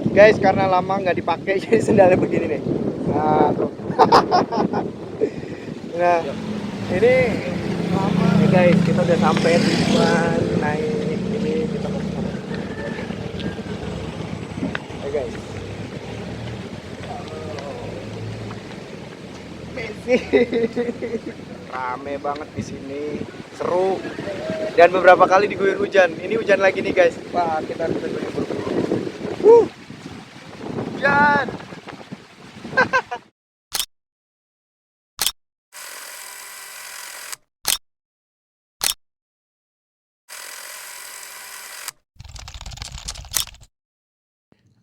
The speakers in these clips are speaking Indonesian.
Guys, karena lama nggak dipakai jadi sendalnya begini nih. Nah, tuh. Nah, ini lama nih guys, kita udah sampai tujuan naik ini kita mau ke sana. Ya guys. Rame banget di sini, seru. Dan beberapa kali diguyur hujan. Ini hujan lagi nih guys. Wah, kita harus bener-bener buru-buru. Hujan.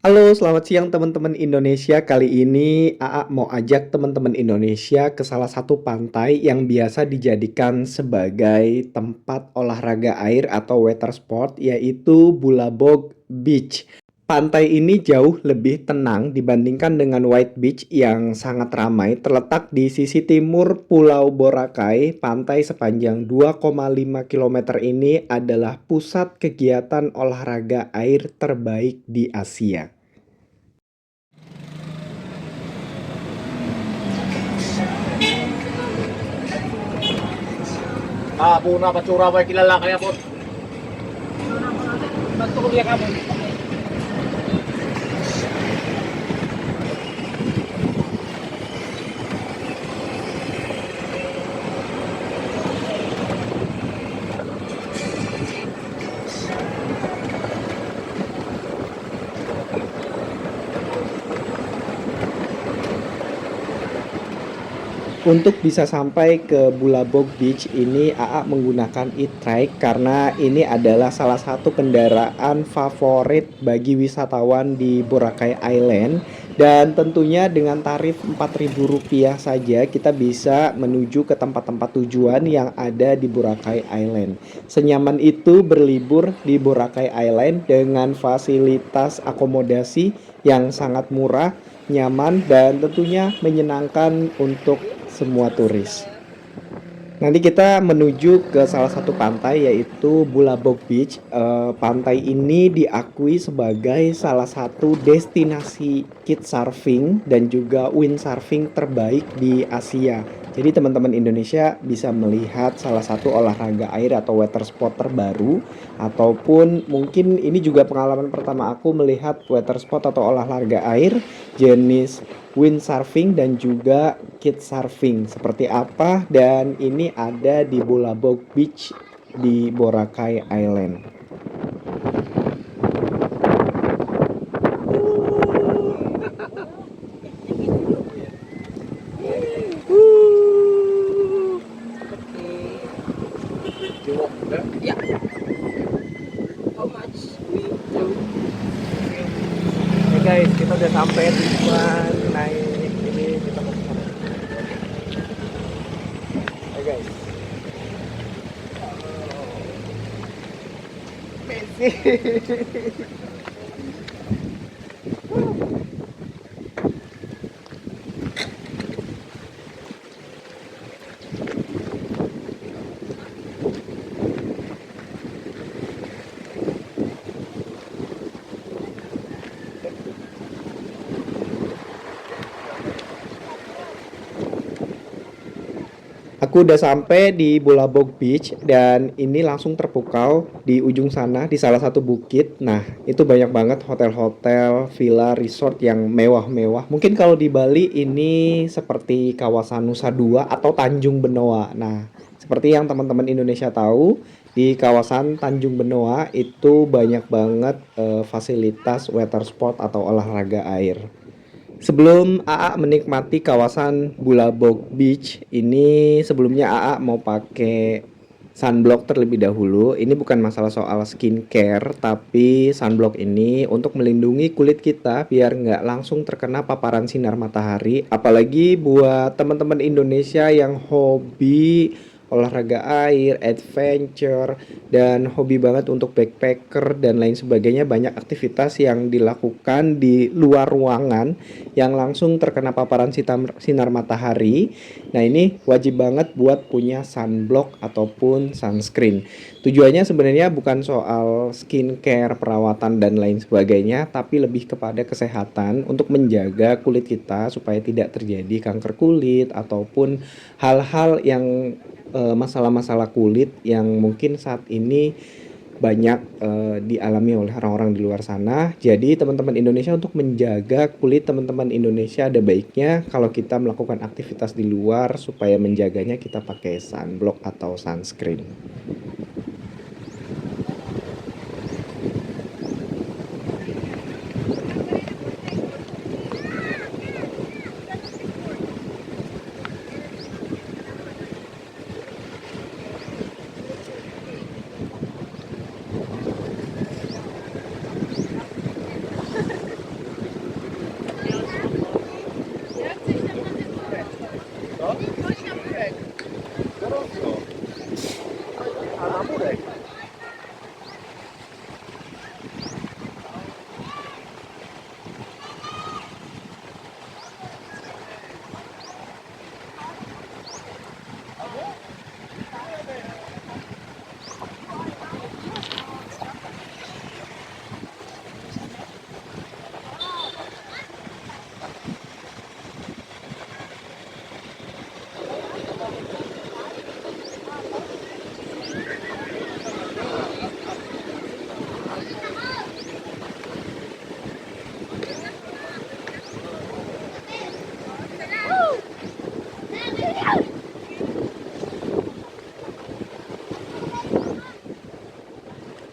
Halo, selamat siang teman-teman Indonesia. Kali ini AA mau ajak teman-teman Indonesia ke salah satu pantai yang biasa dijadikan sebagai tempat olahraga air atau water sport, yaitu Bulabog Beach. Pantai ini jauh lebih tenang dibandingkan dengan White Beach yang sangat ramai. Terletak di sisi timur Pulau Boracay, pantai sepanjang 2,5 km ini adalah pusat kegiatan olahraga air terbaik di Asia. Ah, puna patsura ba kilala kaya po? Ba't ko kamu? Untuk bisa sampai ke Bulabog Beach ini AA menggunakan e-trike karena ini adalah salah satu kendaraan favorit bagi wisatawan di Boracay Island, dan tentunya dengan tarif Rp4.000 saja kita bisa menuju ke tempat-tempat tujuan yang ada di Boracay Island. Senyaman itu berlibur di Boracay Island dengan fasilitas akomodasi yang sangat murah, nyaman, dan tentunya menyenangkan untuk semua turis. Nanti kita menuju ke salah satu pantai yaitu Bulabog Beach. Pantai ini diakui sebagai salah satu destinasi kitesurfing dan juga windsurfing terbaik di Asia. Jadi teman-teman Indonesia bisa melihat salah satu olahraga air atau water sport terbaru, ataupun mungkin ini juga pengalaman pertama aku melihat water sport atau olahraga air jenis windsurfing dan juga kitesurfing seperti apa, dan ini ada di Bulabog Beach di Boracay Island. Ya. How much we do? Oke guys, kita udah sampai tujuan naik ini kita mau ke sana. Oke guys. Messi. Aku udah sampai di Bulabog Beach dan ini langsung terpukau di ujung sana di salah satu bukit. Nah, itu banyak banget hotel-hotel, villa, resort yang mewah-mewah. Mungkin kalau di Bali ini seperti kawasan Nusa Dua atau Tanjung Benoa. Nah, seperti yang teman-teman Indonesia tahu, di kawasan Tanjung Benoa itu banyak banget fasilitas water sport atau olahraga air. Sebelum AA menikmati kawasan Bulabog Beach, ini sebelumnya AA mau pakai sunblock terlebih dahulu. Ini bukan masalah soal skincare, tapi sunblock ini untuk melindungi kulit kita biar nggak langsung terkena paparan sinar matahari. Apalagi buat teman-teman Indonesia yang hobi olahraga air, adventure, dan hobi banget untuk backpacker dan lain sebagainya. Banyak aktivitas yang dilakukan di luar ruangan yang langsung terkena paparan sinar matahari. Nah, ini wajib banget buat punya sunblock ataupun sunscreen. Tujuannya sebenarnya bukan soal skincare, perawatan dan lain sebagainya, tapi lebih kepada kesehatan untuk menjaga kulit kita supaya tidak terjadi kanker kulit ataupun hal-hal yang masalah-masalah kulit yang mungkin saat ini banyak dialami oleh orang-orang di luar sana. Jadi teman-teman Indonesia, untuk menjaga kulit teman-teman Indonesia, ada baiknya kalau kita melakukan aktivitas di luar supaya menjaganya kita pakai sunblock atau sunscreen.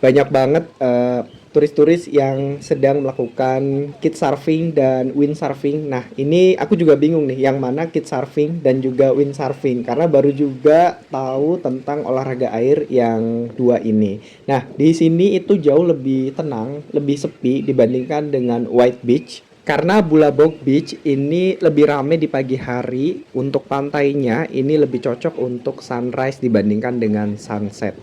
Banyak banget turis-turis yang sedang melakukan kitesurfing dan windsurfing. Nah, ini aku juga bingung nih, yang mana kitesurfing dan juga windsurfing, karena baru juga tahu tentang olahraga air yang dua ini. Nah, di sini itu jauh lebih tenang, lebih sepi dibandingkan dengan White Beach. Karena Bulabog Beach ini lebih ramai di pagi hari, untuk pantainya ini lebih cocok untuk sunrise dibandingkan dengan sunset.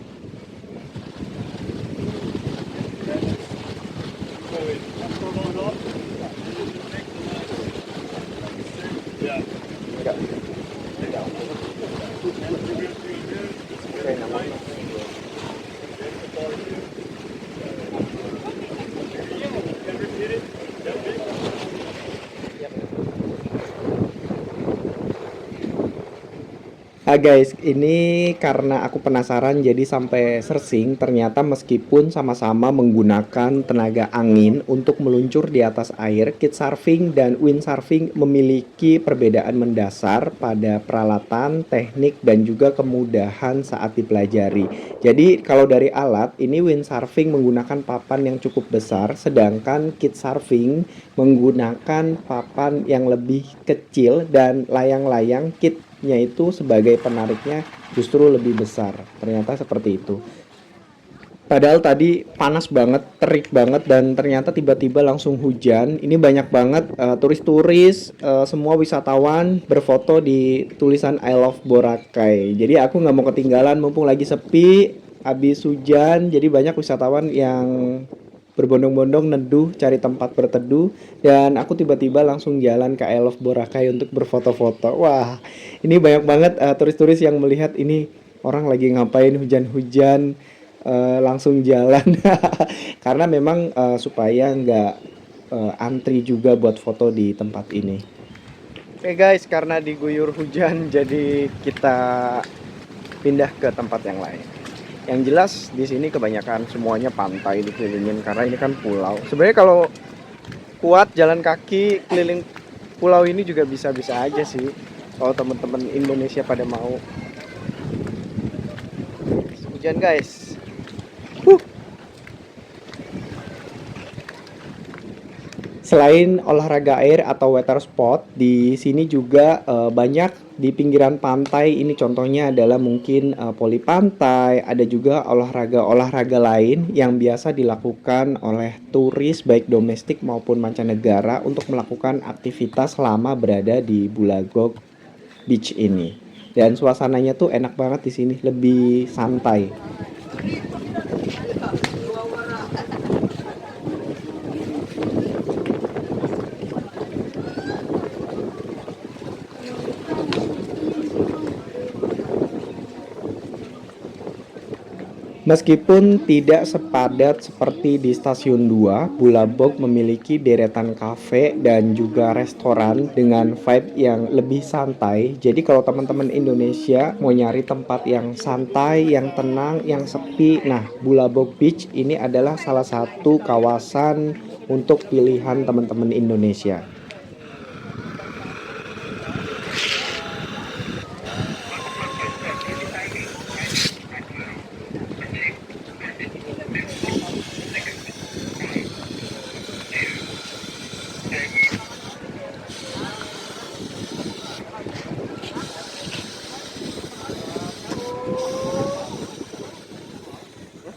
Ah guys, ini karena aku penasaran jadi sampai searching, ternyata meskipun sama-sama menggunakan tenaga angin untuk meluncur di atas air, kitesurfing dan windsurfing memiliki perbedaan mendasar pada peralatan, teknik, dan juga kemudahan saat dipelajari. Jadi kalau dari alat, ini windsurfing menggunakan papan yang cukup besar, sedangkan kitesurfing menggunakan papan yang lebih kecil dan layang-layang kitnya itu sebagai penariknya justru lebih besar. Ternyata seperti itu. Padahal tadi panas banget, terik banget, dan ternyata tiba-tiba langsung hujan. Ini banyak banget turis-turis, semua wisatawan berfoto di tulisan I Love Boracay. Jadi aku nggak mau ketinggalan, mumpung lagi sepi, habis hujan. Jadi banyak wisatawan yang berbondong-bondong neduh cari tempat berteduh, dan aku tiba-tiba langsung jalan ke I Love Boracay untuk berfoto-foto. Wah, ini banyak banget turis-turis yang melihat ini orang lagi ngapain hujan-hujan, langsung jalan. Karena memang supaya nggak antri juga buat foto di tempat ini. Oke guys, karena diguyur hujan jadi kita pindah ke tempat yang lain. Yang jelas di sini kebanyakan semuanya pantai dikelilingin karena ini kan pulau. Sebenarnya kalau kuat jalan kaki keliling pulau ini juga bisa-bisa aja sih. Kalau teman-teman Indonesia pada mau. Hujan guys. Selain olahraga air atau water sport, di sini juga banyak di pinggiran pantai. Ini contohnya adalah mungkin poli pantai, ada juga olahraga-olahraga lain yang biasa dilakukan oleh turis baik domestik maupun mancanegara untuk melakukan aktivitas selama berada di Bulagog Beach ini. dan suasananya tuh enak banget di sini, lebih santai. Meskipun tidak sepadat seperti di Stasiun 2, Bulabog memiliki deretan kafe dan juga restoran dengan vibe yang lebih santai. Jadi kalau teman-teman Indonesia mau nyari tempat yang santai, yang tenang, yang sepi, nah Bulabog Beach ini adalah salah satu kawasan untuk pilihan teman-teman Indonesia.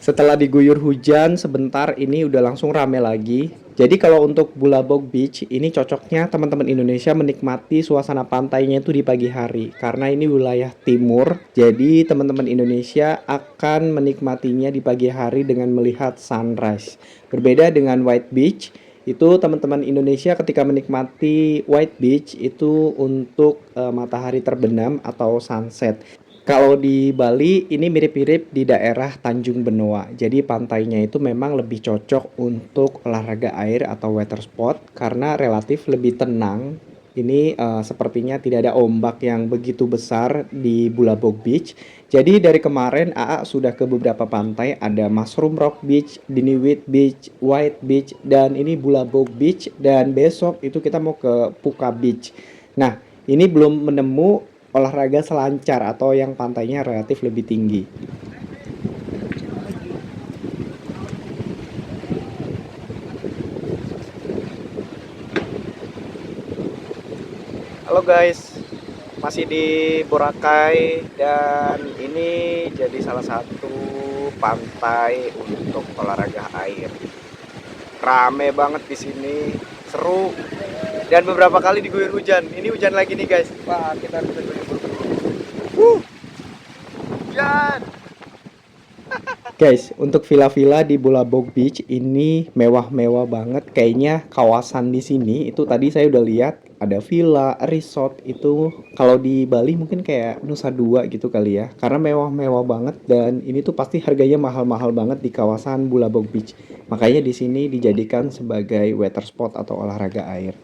Setelah diguyur hujan sebentar, ini udah langsung rame lagi. Jadi kalau untuk Bulabog Beach ini cocoknya teman-teman Indonesia menikmati suasana pantainya itu di pagi hari karena ini wilayah timur. Jadi teman-teman Indonesia akan menikmatinya di pagi hari dengan melihat sunrise. Berbeda dengan White Beach, itu teman-teman Indonesia ketika menikmati White Beach itu untuk matahari terbenam atau sunset. Kalau di Bali ini mirip-mirip di daerah Tanjung Benoa. Jadi pantainya itu memang lebih cocok untuk olahraga air atau water sport karena relatif lebih tenang. Ini sepertinya tidak ada ombak yang begitu besar di Bulabog Beach. Jadi dari kemarin AA sudah ke beberapa pantai, ada Mushroom Rock Beach, Diniwit Beach, White Beach, dan ini Bulabog Beach. Dan besok itu kita mau ke Puka Beach. Nah, ini belum menemu olahraga selancar atau yang pantainya relatif lebih tinggi. Halo guys, masih di Boracay dan ini jadi salah satu pantai untuk olahraga air. Rame banget di sini, seru dan beberapa kali diguyur hujan. Ini hujan lagi nih guys. Wah, kita harus buru-buru. Hujan. Guys, untuk villa-villa di Bulabog Beach ini mewah-mewah banget. Kayaknya kawasan di sini itu tadi saya udah lihat ada villa, resort itu kalau di Bali mungkin kayak Nusa Dua gitu kali ya. Karena mewah-mewah banget dan ini tuh pasti harganya mahal-mahal banget di kawasan Bulabog Beach. Makanya di sini dijadikan sebagai water sport atau olahraga air.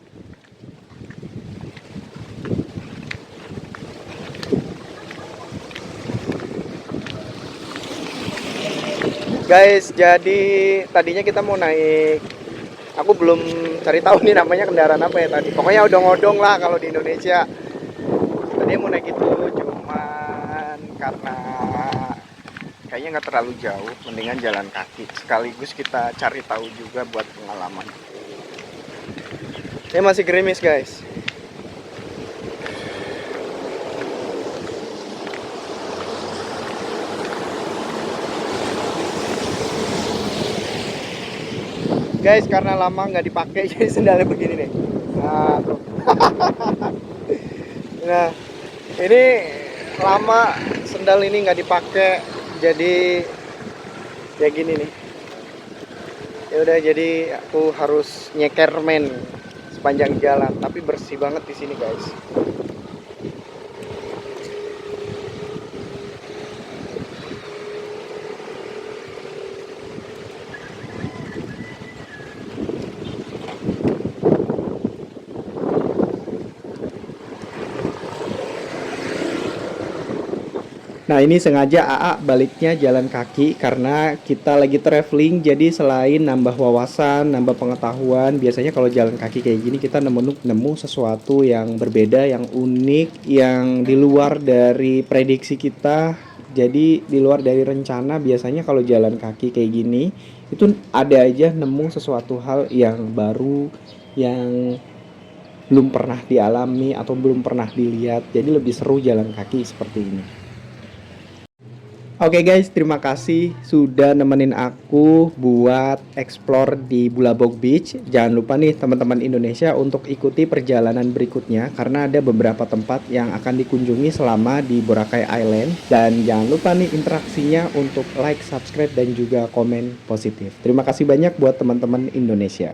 Guys, jadi tadinya kita mau naik. Aku belum cari tahu nih namanya kendaraan apa ya tadi. Pokoknya odong-odong lah kalau di Indonesia. Tadi mau naik itu cuman karena kayaknya nggak terlalu jauh, mendingan jalan kaki. Sekaligus kita cari tahu juga buat pengalaman. Ini masih gerimis guys. Guys, karena lama nggak dipakai jadi sendalnya begini nih. Nah, tuh. Nah, ini lama sendal ini nggak dipakai jadi ya gini nih. Ya udah, jadi aku harus nyeker men sepanjang jalan, tapi bersih banget di sini guys. Nah, ini sengaja AA baliknya jalan kaki karena kita lagi traveling, jadi selain nambah wawasan, nambah pengetahuan, biasanya kalau jalan kaki kayak gini kita nemu sesuatu yang berbeda, yang unik, yang di luar dari prediksi kita. Jadi di luar dari rencana, biasanya kalau jalan kaki kayak gini itu ada aja nemu sesuatu hal yang baru, yang belum pernah dialami atau belum pernah dilihat. Jadi lebih seru jalan kaki seperti ini. Oke guys, terima kasih sudah nemenin aku buat explore di Bulabog Beach. Jangan lupa nih teman-teman Indonesia untuk ikuti perjalanan berikutnya karena ada beberapa tempat yang akan dikunjungi selama di Boracay Island. Dan jangan lupa nih interaksinya untuk like, subscribe, dan juga komen positif. Terima kasih banyak buat teman-teman Indonesia.